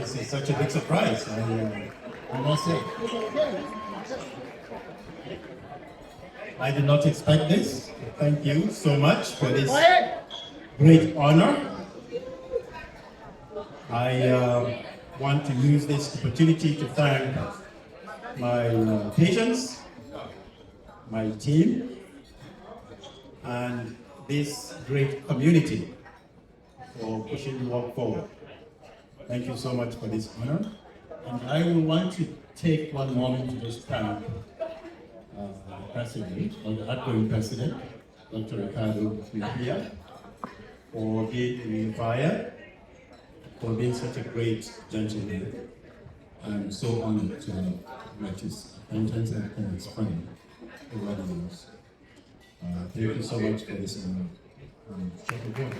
This is such a big surprise, I must say. I did not expect this. Thank you so much for this great honor. I want to use this opportunity to thank my patients, my team, and this great community for pushing the work forward. Thank you so much for this honor. And I will want to take one moment to just thank the President, or the outgoing President, Dr. Ricardo Mejia, for being a unifier, for being such a great gentleman. I'm so honored to have met his acquaintance and his friend over the years. Thank you so much for this honor. Check again.